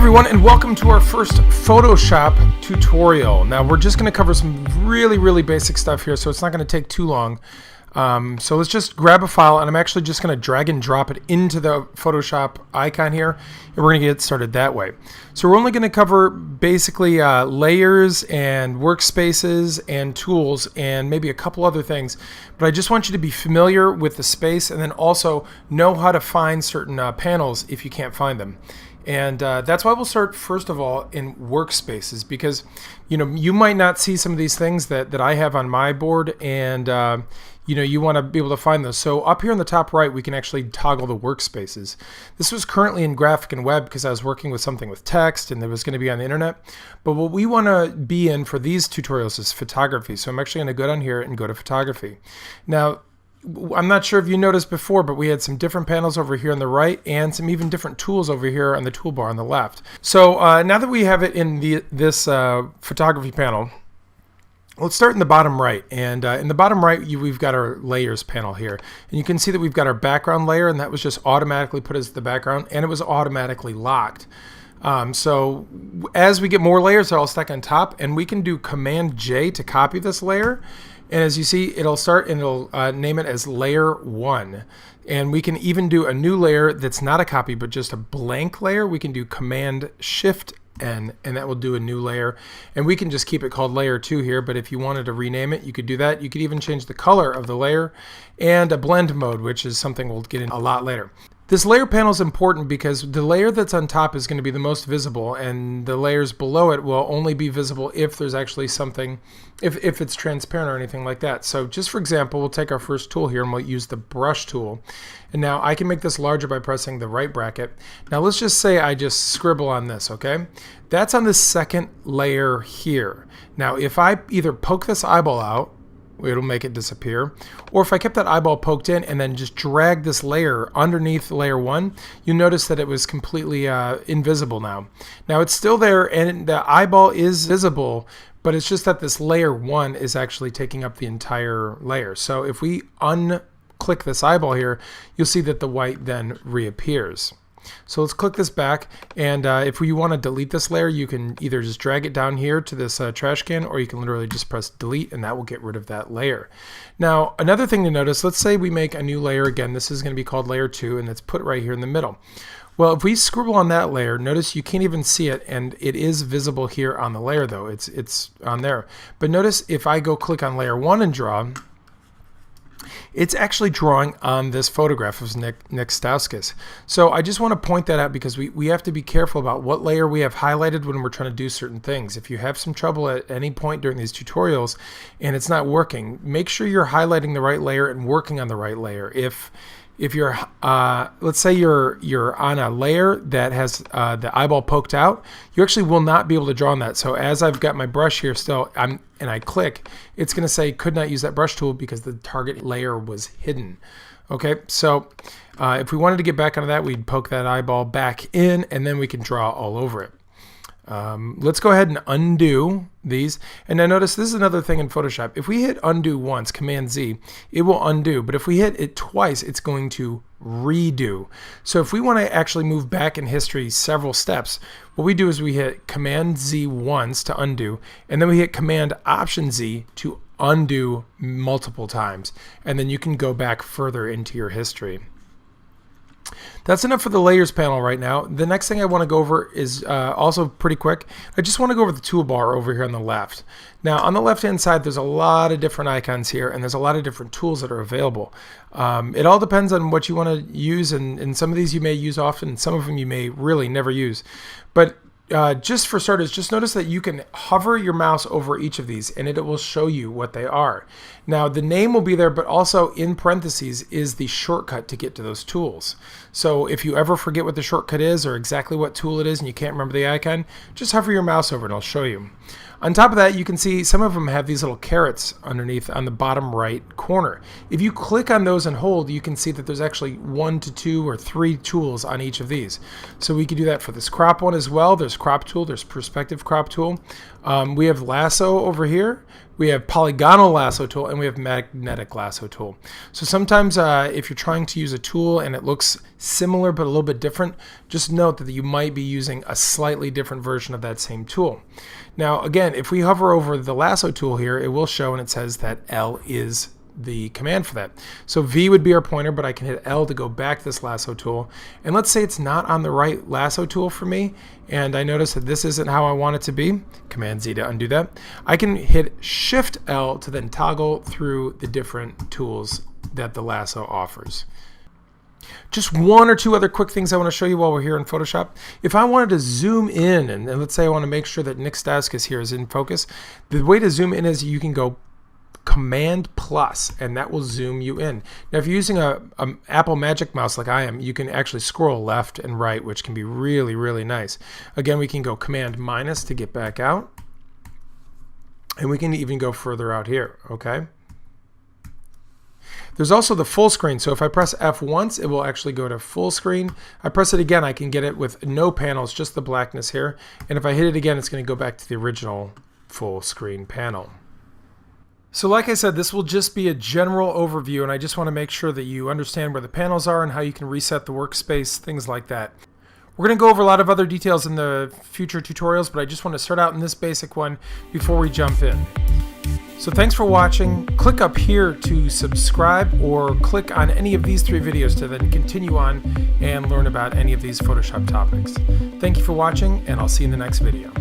everyone, and welcome to our first Photoshop tutorial. Now we're just going to cover some really basic stuff here, so it's not going to take too long. So let's just grab a file, and I'm actually just going to drag and drop it into the Photoshop icon here, and we're going to get started that way. So we're only going to cover basically layers and workspaces and tools and maybe a couple other things, but I just want you to be familiar with the space and then also know how to find certain panels if you can't find them. And that's why we'll start first of all in workspaces, because you might not see some of these things that I have on my board, and you want to be able to find those. So up here in the top right, we can actually toggle the workspaces. This was currently in graphic and web because I was working with something with text and it was going to be on the internet. But what we want to be in for these tutorials is photography. So I'm actually going to go down here and go to photography. Now, I'm not sure if you noticed before, but we had some different panels over here on the right and some even different tools over here on the toolbar on the left. So now that we have it in this photography panel, let's start in the bottom right. And in the bottom right, we've got our layers panel here. And you can see that we've got our background layer, and that was just automatically put as the background, and it was automatically locked. So as we get more layers, they're all stacked on top, and we can do Command J to copy this layer. And as you see, it'll start and it'll name it as layer 1. And we can even do a new layer that's not a copy but just a blank layer. We can do Command Shift N, and that will do a new layer. And we can just keep it called layer 2 here, but if you wanted to rename it, you could do that. You could even change the color of the layer and a blend mode, which is something we'll get in a lot later. This layer panel is important because the layer that's on top is going to be the most visible, and the layers below it will only be visible if there's actually something, if it's transparent or anything like that. So just for example, we'll take our first tool here and we'll use the brush tool. And now I can make this larger by pressing the right bracket. Now let's just say I just scribble on this, okay? That's on the second layer here. Now if I either poke this eyeball out, it'll make it disappear. Or if I kept that eyeball poked in and then just drag this layer underneath layer 1, you'll notice that it was completely invisible now. Now it's still there and the eyeball is visible, but it's just that this layer 1 is actually taking up the entire layer. So if we unclick this eyeball here, you'll see that the white then reappears. So let's click this back, and if you want to delete this layer, you can either just drag it down here to this trash can, or you can literally just press delete and that will get rid of that layer. Now another thing to notice, let's say we make a new layer again. This is going to be called layer 2, and it's put right here in the middle. Well, if we scribble on that layer, notice you can't even see it, and it is visible here on the layer though. It's on there. But notice if I go click on layer 1 and draw, it's actually drawing on this photograph of Nick Stauskas. So I just want to point that out because we have to be careful about what layer we have highlighted when we're trying to do certain things. If you have some trouble at any point during these tutorials and it's not working, make sure you're highlighting the right layer and working on the right layer. If you're, let's say you're on a layer that has the eyeball poked out, you actually will not be able to draw on that. So as I've got my brush here still, and I click, it's going to say could not use that brush tool because the target layer was hidden. Okay, so if we wanted to get back onto that, we'd poke that eyeball back in, and then we can draw all over it. Let's go ahead and undo these. And now notice this is another thing in Photoshop. If we hit undo once, Command Z, it will undo. But if we hit it twice, it's going to redo. So if we want to actually move back in history several steps, what we do is we hit Command Z once to undo, and then we hit Command Option Z to undo multiple times. And then you can go back further into your history. That's enough for the layers panel right now. The next thing I want to go over is also pretty quick. I just want to go over the toolbar over here on the left. Now on the left hand side, there's a lot of different icons here, and there's a lot of different tools that are available. It all depends on what you want to use, and some of these you may use often, and some of them you may really never use. But just for starters, just notice that you can hover your mouse over each of these and it will show you what they are. Now the name will be there, but also in parentheses is the shortcut to get to those tools. So if you ever forget what the shortcut is or exactly what tool it is and you can't remember the icon, just hover your mouse over it and it'll show you. On top of that, you can see some of them have these little carrots underneath on the bottom right corner. If you click on those and hold, you can see that there's actually 1 to 2 or 3 tools on each of these. So we could do that for this crop one as well. There's crop tool, there's perspective crop tool. We have lasso over here, we have polygonal lasso tool, and we have magnetic lasso tool. So sometimes if you're trying to use a tool and it looks similar but a little bit different, just note that you might be using a slightly different version of that same tool. Now again, if we hover over the lasso tool here, it will show and it says that L is the command for that. So V would be our pointer, but I can hit L to go back to this lasso tool. And let's say it's not on the right lasso tool for me, and I notice that this isn't how I want it to be. Command Z to undo that. I can hit Shift L to then toggle through the different tools that the lasso offers. Just one or two other quick things I want to show you while we're here in Photoshop. If I wanted to zoom in, and let's say I want to make sure that Nick's desk is in focus, the way to zoom in is you can go Command plus, and that will zoom you in. Now if you're using a Apple Magic Mouse like I am, you can actually scroll left and right, which can be really, really nice. Again, we can go Command minus to get back out, and we can even go further out here, okay? There's also the full screen, so if I press F once, it will actually go to full screen. I press it again, I can get it with no panels, just the blackness here, and if I hit it again, it's going to go back to the original full screen panel. So like I said, this will just be a general overview, and I just want to make sure that you understand where the panels are and how you can reset the workspace, things like that. We're going to go over a lot of other details in the future tutorials, but I just want to start out in this basic one before we jump in. So thanks for watching. Click up here to subscribe, or click on any of these 3 videos to then continue on and learn about any of these Photoshop topics. Thank you for watching, and I'll see you in the next video.